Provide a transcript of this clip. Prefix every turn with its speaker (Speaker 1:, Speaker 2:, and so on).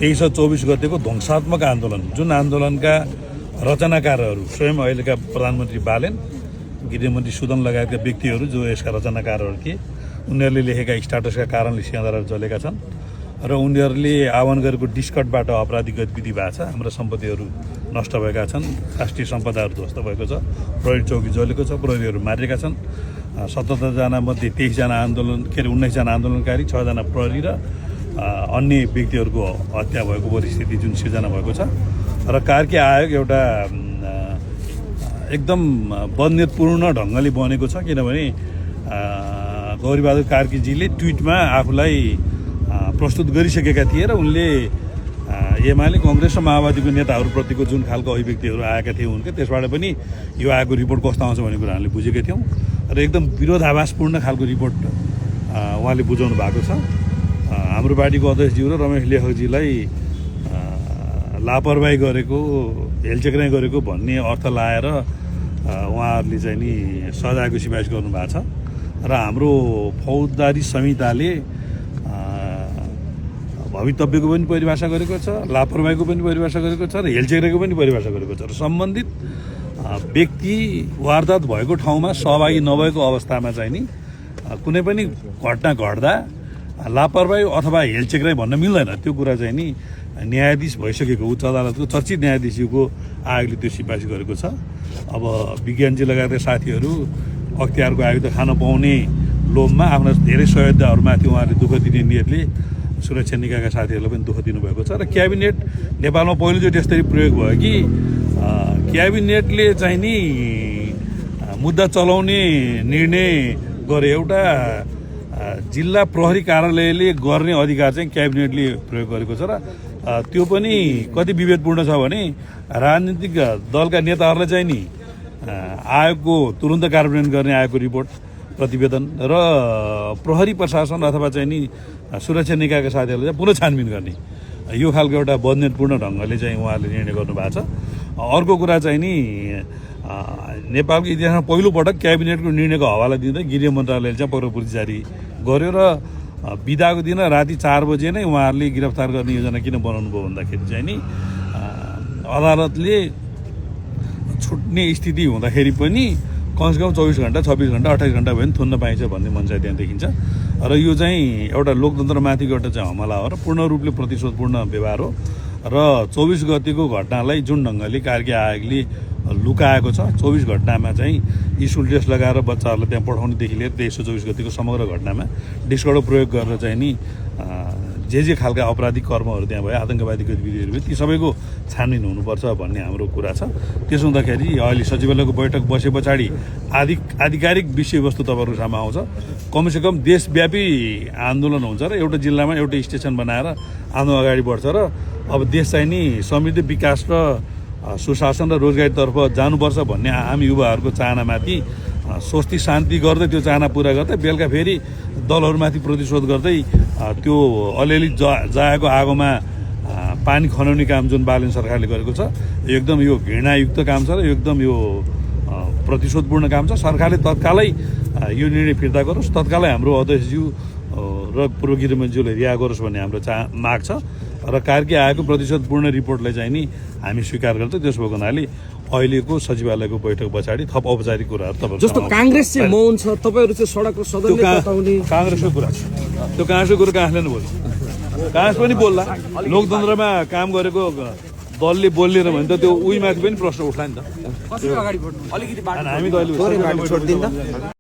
Speaker 1: 2324 गतेको ध्वंसात्मक आन्दोलन, जुन आन्दोलनका रचनाकारहरू स्वयं अहिलेका प्रधानमन्त्री बालेन, गृहमन्त्री सुदन लगायतका व्यक्तिहरू जो यसका रचनाकारहरू थिए, उनीहरूले लेखेका स्ट्याटसका कारणले सिंहदरबार जलेका छन् र उनीहरूले आह्वान गरेको डिस्कटबाट अपराधिक गतिविधि भएको छ। हाम्रो सम्पत्तिहरू नष्ट भएका छन्, राष्ट्रिय सम्पदाहरू ध्वस्त भएको छ, प्रहरी चौकी जलेको छ, प्रहरीहरू मारिएका छन्। 77 जना मध्ये 23 जना 19 जना आन्दोलनकारी, 6 जना प्रहरी र अन्य व्यक्तिहरूको हत्या भएको परिस्थिति जुन सिर्जना भएको छ। र कार्की आयोग एउटा एकदम बदनीयतपूर्ण ढङ्गले बनेको छ, किनभने गौरीबहादुर कार्कीजीले ट्विटमा आफूलाई प्रस्तुत गरिसकेका थिए र उनले एमाले कांग्रेस र माओवादीको नेताहरूप्रतिको जुन खालको अभिव्यक्तिहरू आएका थिए उनके, त्यसबाट पनि यो आएको रिपोर्ट कस्तो आउँछ भन्ने कुरा हामीले बुझेका थियौँ र एकदम विरोधाभासपूर्ण खालको रिपोर्ट उहाँले बुझाउनु भएको छ। हाम्रो पार्टीको अध्यक्षज्यू र रमेश लेखकजीलाई लापरवाही गरेको, हेलचेक्राइ गरेको भन्ने अर्थ लाएर उहाँहरूले चाहिँ नि सजायको सिफारिस गर्नुभएको छ र हाम्रो फौजदारी संहिताले भवितव्यको पनि परिभाषा गरेको छ, लापरवाहीको पनि परिभाषा गरेको छ र हेलचेक्राइको पनि परिभाषा गरेको छ र सम्बन्धित व्यक्ति वारदात भएको ठाउँमा सहभागी नभएको अवस्थामा चाहिँ नि कुनै पनि घटना घट्दा लापरवाही अथवा हेलचेक्राइ भन्न मिल्दैन। त्यो कुरा चाहिँ नि न्यायाधीश भइसकेको उच्च अदालतको चर्चित न्यायाधीशको आयोगले त्यो सिफारिस गरेको छ। अब विज्ञानजी लगायतका साथीहरू अख्तियारको आयुध खान पाउने लोभमा आफ्ना धेरै सहयोद्धाहरूमाथि उहाँहरूले दुःख दिने नियतले सुरक्षा निकायका साथीहरूलाई पनि दुःख दिनुभएको छ र क्याबिनेट नेपालमा पहिलोचोटि यसरी प्रयोग भयो कि क्याबिनेटले चाहिँ नि मुद्दा चलाउने निर्णय गरे। एउटा जिल्ला प्रहरी कार्यालयले गर्ने अधिकार चाहिँ क्याबिनेटले प्रयोग गरेको छ र त्यो पनि कति विभेदपूर्ण छ भने राजनीतिक दलका नेताहरूलाई चाहिँ नि आयोगको तुरुन्त कार्यान्वयन गर्ने आयोगको रिपोर्ट प्रतिवेदन र प्रहरी प्रशासन अथवा चाहिँ नि सुरक्षा निकायका साथीहरूले चाहिँ पुनः छानबिन गर्ने, यो खालको एउटा बदनीयतपूर्ण ढङ्गले चाहिँ उहाँहरूले निर्णय गर्नुभएको छ। अर्को कुरा चाहिँ नि नेपालको इतिहासमा पहिलोपटक क्याबिनेटको निर्णयको हवाला दिँदै गृह मन्त्रालयले चाहिँ पत्रपूर्ति जारी गर्यो र बिदाको दिन राति 4 बजे नै उहाँहरूले गिरफ्तार गर्ने योजना किन बनाउनु भयो भन्दाखेरि चाहिँ नि अदालतले छुट्ने स्थिति हुँदाखेरि पनि कमसेकम 24 घण्टा 26 घण्टा 28 घण्टा भयो भने थुन्न पाइन्छ भन्ने मनसाय त्यहाँ देखिन्छ र यो चाहिँ एउटा लोकतन्त्रमाथिको एउटा चाहिँ हमला हो र पूर्ण रूपले प्रतिशोधपूर्ण व्यवहार हो र 24 गतिको घटनालाई जुन ढङ्गले कार्की आयोगले लुकाएको छ, 24 घटनामा चाहिँ स्कुल ड्रेस लगाएर बच्चाहरूलाई त्यहाँ पठाउनेदेखि लिएर 2324 गतिको समग्र घटनामा डिस्कटको प्रयोग गरेर चाहिँ नि जे खालका आपराधिक कर्महरू त्यहाँ भयो, आतंकवादी गतिविधिहरू भयो, ती सबैको छानबिन हुनुपर्छ भन्ने हाम्रो कुरा छ। त्यसो हुँदाखेरि अहिले सचिवालयको बैठक बसे पछाडि आधिकारिक विषयवस्तु तपाईँहरूको सामु आउँछ। कमसेकम देशव्यापी आन्दोलन हुन्छ र एउटा जिल्लामा एउटा स्टेसन बनाएर आन्दोलन अगाडि बढ्छ र अब देश चाहिँ नि समृद्धि विकास र सुशासन र रोजगारीतर्फ जानुपर्छ भन्ने आम युवाहरूको चाहनामाथि स्वस्ति शान्ति गर्दै त्यो चाहना पुरा गर्दै बेलुका फेरि दलहरूमाथि प्रतिशोध गर्दै त्यो अलिअलि जाएको आगोमा पानी खनाउने काम जुन बालेन सरकारले गरेको छ, एकदम यो घृणायुक्त काम छ र एकदम यो प्रतिशोधपूर्ण काम छ। सरकारले तत्कालै यो निर्णय फिर्ता गरोस्, तत्कालै हाम्रो अध्यक्षज्यू र पूर्व गृहमन्त्रीज्यूले रिहा गरोस् भन्ने हाम्रो माग छ र कार्की आएको प्रतिशोधपूर्ण रिपोर्टलाई चाहिँ नि हामी स्वीकार गर्छौँ। त्यसो भएको हुनाले अहिलेको सचिवालयको बैठक पछाडि थप औपचारिक कुराहरू तपाईहरु
Speaker 2: जस्तो कांग्रेस चाहिँ मौन छ, तपाईहरु चाहिँ सडक र सदनले बताउने
Speaker 1: कांग्रेसको कुरा छ। त्यो कांग्रेसको कुरा कांग्रेसले नै बोल्छ, कांग्रेस पनि बोल्ला। लोकतन्त्रमा काम गरेको दलले बोल्ने भने त त्यो उहीमाथि पनि प्रश्न उठ्ला नि त। हामी त अहिले